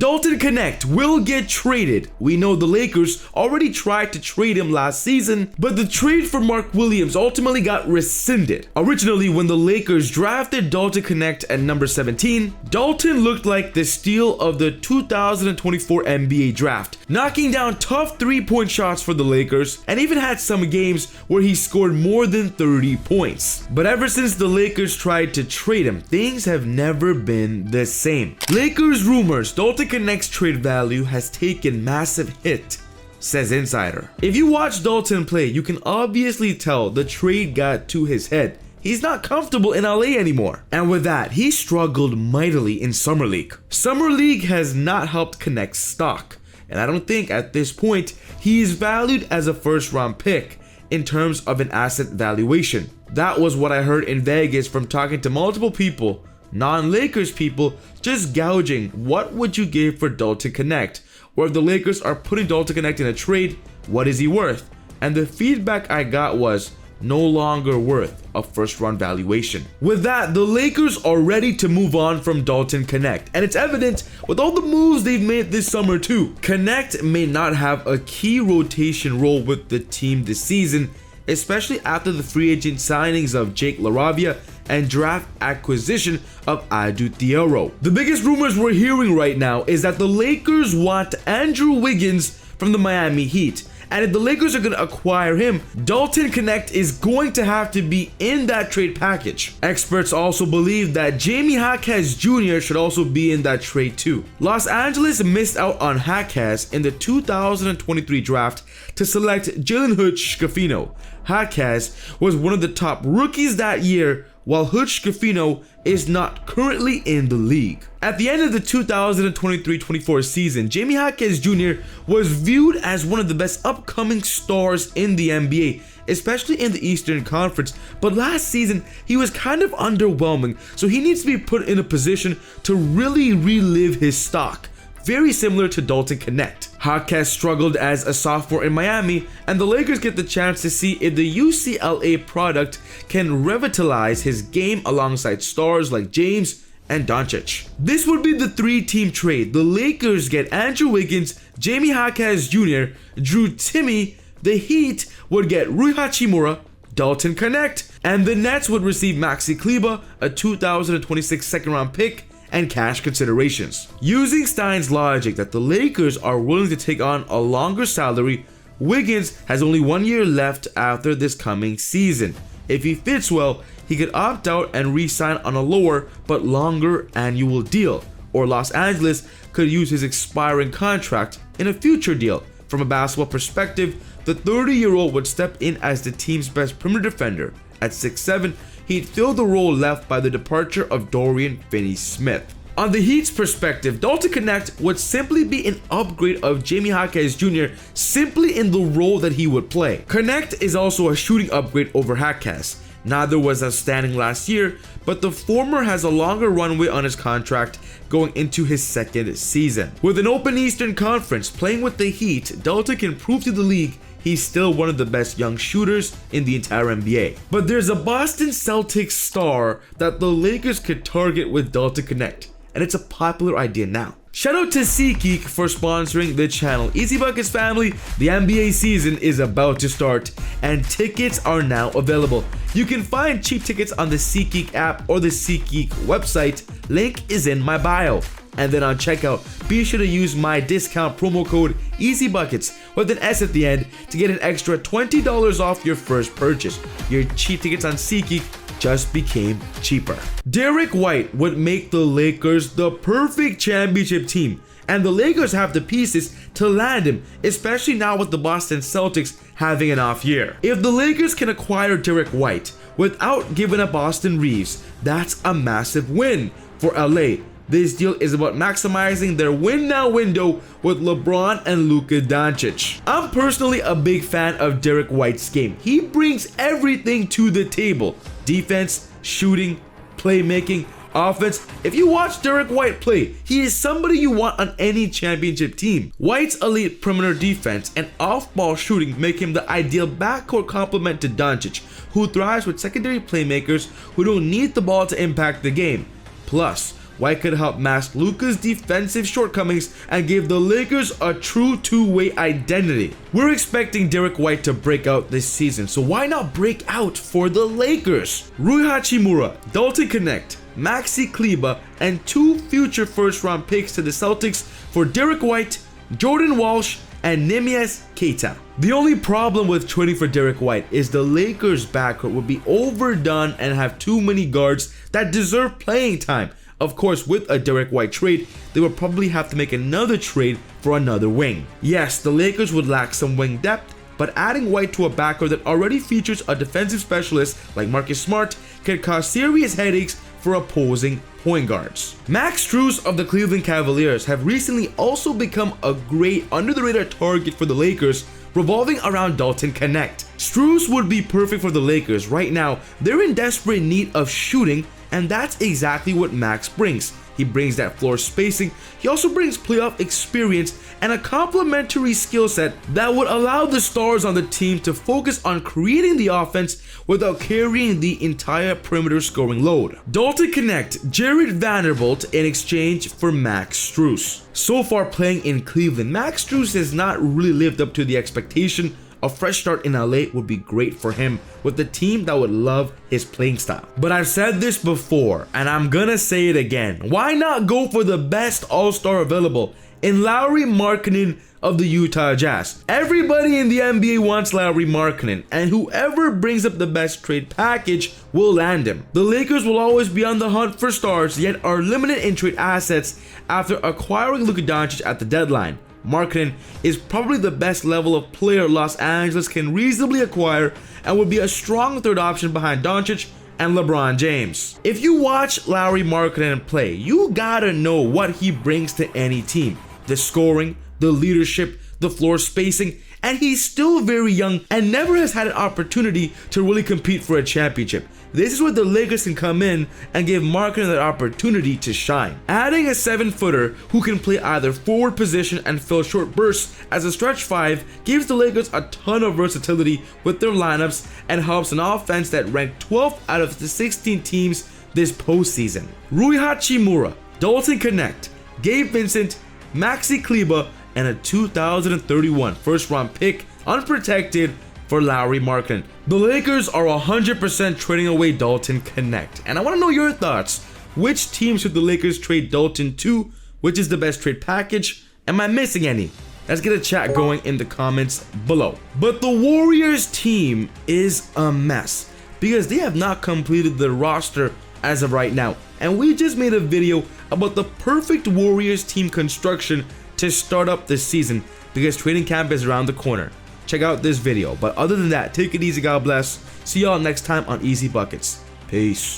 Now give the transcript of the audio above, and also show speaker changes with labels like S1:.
S1: Dalton Knecht will get traded. We know the Lakers already tried to trade him last season, but the trade for Mark Williams ultimately got rescinded. Originally, when the Lakers drafted Dalton Knecht at number 17, Dalton looked like the steal of the 2024 NBA draft, knocking down tough three-point shots for the Lakers and even had some games where he scored more than 30 points. But ever since the Lakers tried to trade him, things have never been the same. Lakers rumors, Dalton Knecht's trade value has taken massive hit, says Insider. If you watch Dalton play, you can obviously tell the trade got to his head. He's not comfortable in LA anymore. And with that, he struggled mightily in Summer League. Summer League has not helped Knecht's stock, and I don't think at this point he is valued as a first-round pick in terms of an asset valuation. That was what I heard in Vegas from talking to multiple people, non-Lakers people, just gouging what would you give for Dalton Knecht, or if the Lakers are putting Dalton Knecht in a trade, what is he worth? And the feedback I got was no longer worth a first round valuation. With that, the Lakers are ready to move on from Dalton Knecht, and it's evident with all the moves they've made this summer too. Knecht may not have a key rotation role with the team this season, especially after the free agent signings of Jake LaRavia and draft acquisition of Adu Thiero. The biggest rumors we're hearing right now is that the Lakers want Andrew Wiggins from the Miami Heat. And if the Lakers are going to acquire him, Dalton Knecht is going to have to be in that trade package. Experts also believe that Jaime Jaquez Jr. should also be in that trade too. Los Angeles missed out on Jaquez in the 2023 draft to select Jalen Hood-Schifino. Jaquez was one of the top rookies that year, while Hood-Schifino is not currently in the league. At the end of the 2023-24 season, Jaime Jaquez Jr. was viewed as one of the best upcoming stars in the NBA, especially in the Eastern Conference, but last season he was kind of underwhelming, so he needs to be put in a position to really relive his stock, very similar to Dalton Knecht. Jaquez struggled as a sophomore in Miami, and the Lakers get the chance to see if the UCLA product can revitalize his game alongside stars like James and Doncic. This would be the three-team trade. The Lakers get Andrew Wiggins, Jaime Jaquez Jr., Drew Timme. The Heat would get Rui Hachimura, Dalton Knecht, and the Nets would receive Maxi Kleber, a 2026 second-round pick, and cash considerations. Using Stein's logic that the Lakers are willing to take on a longer salary, Wiggins has only 1 year left after this coming season. If he fits well, he could opt out and re-sign on a lower but longer annual deal, or Los Angeles could use his expiring contract in a future deal. From a basketball perspective, the 30-year-old would step in as the team's best perimeter defender. At 6'7", he'd fill the role left by the departure of Dorian Finney-Smith. On the Heat's perspective, Dalton Knecht would simply be an upgrade of Jaime Jaquez Jr. simply in the role that he would play. Knecht is also a shooting upgrade over Jaquez. Neither was outstanding last year, but the former has a longer runway on his contract going into his second season. With an open Eastern Conference playing with the Heat, Dalton can prove to the league he's still one of the best young shooters in the entire NBA. But there's a Boston Celtics star that the Lakers could target with Dalton Knecht, and it's a popular idea now. Shout out to SeatGeek for sponsoring the channel. Easy Buckets family, the NBA season is about to start, and tickets are now available. You can find cheap tickets on the SeatGeek app or the SeatGeek website. Link is in my bio. And then on checkout, be sure to use my discount promo code EasyBuckets with an S at the end to get an extra $20 off your first purchase. Your cheap tickets on SeatGeek just became cheaper. Derek White would make the Lakers the perfect championship team, and the Lakers have the pieces to land him, especially now with the Boston Celtics having an off year. If the Lakers can acquire Derek White without giving up Austin Reeves, that's a massive win for LA. This deal is about maximizing their win now window with LeBron and Luka Doncic. I'm personally a big fan of Derek White's game. He brings everything to the table: defense, shooting, playmaking, offense. If you watch Derek White play, he is somebody you want on any championship team. White's elite perimeter defense and off-ball shooting make him the ideal backcourt complement to Doncic, who thrives with secondary playmakers who don't need the ball to impact the game. Plus, White could help mask Luka's defensive shortcomings and give the Lakers a true two-way identity. We're expecting Derek White to break out this season, so why not break out for the Lakers? Rui Hachimura, Dalton Knecht, Maxi Kleber, and 2 future first-round picks to the Celtics for Derek White, Jordan Walsh, and Neemias Queta. The only problem with trading for Derek White is the Lakers' backcourt would be overdone and have too many guards that deserve playing time. Of course, with a Derek White trade, they would probably have to make another trade for another wing. Yes, the Lakers would lack some wing depth, but adding White to a backcourt that already features a defensive specialist like Marcus Smart could cause serious headaches for opposing point guards. Max Strus of the Cleveland Cavaliers have recently also become a great under-the-radar target for the Lakers, revolving around Dalton Knecht. Strus would be perfect for the Lakers. Right now, they're in desperate need of shooting, and that's exactly what Max brings. He brings that floor spacing, he also brings playoff experience and a complementary skill set that would allow the stars on the team to focus on creating the offense without carrying the entire perimeter scoring load. Dalton Knecht, Jared Vanderbilt in exchange for Max Strus. So far playing in Cleveland, Max Strus has not really lived up to the expectation. A fresh start in LA would be great for him with a team that would love his playing style. But I've said this before and I'm gonna say it again. Why not go for the best all-star available in Lauri Markkanen of the Utah Jazz? Everybody in the NBA wants Lauri Markkanen, and whoever brings up the best trade package will land him. The Lakers will always be on the hunt for stars, yet are limited in trade assets after acquiring Luka Doncic at the deadline. Markkanen is probably the best level of player Los Angeles can reasonably acquire and would be a strong third option behind Doncic and LeBron James. If you watch Lauri Markkanen play, you gotta know what he brings to any team. The scoring, the leadership, the floor spacing, and he's still very young and never has had an opportunity to really compete for a championship. This is where the Lakers can come in and give Markkanen that opportunity to shine. Adding a 7-footer who can play either forward position and fill short bursts as a stretch 5 gives the Lakers a ton of versatility with their lineups and helps an offense that ranked 12th out of the 16 teams this postseason. Rui Hachimura, Dalton Knecht, Gabe Vincent, Maxi Kleber, and a 2031 first-round pick unprotected for Lauri Markkanen. The Lakers are 100% trading away Dalton Knecht, and I want to know your thoughts. Which team should the Lakers trade Dalton to? Which is the best trade package? Am I missing any? Let's get a chat going in the comments below. But the Warriors team is a mess because they have not completed the roster as of right now, and we just made a video about the perfect Warriors team construction to start up this season because training camp is around the corner. Check out this video. But other than that, take it easy, God bless. See y'all next time on Easy Buckets. Peace.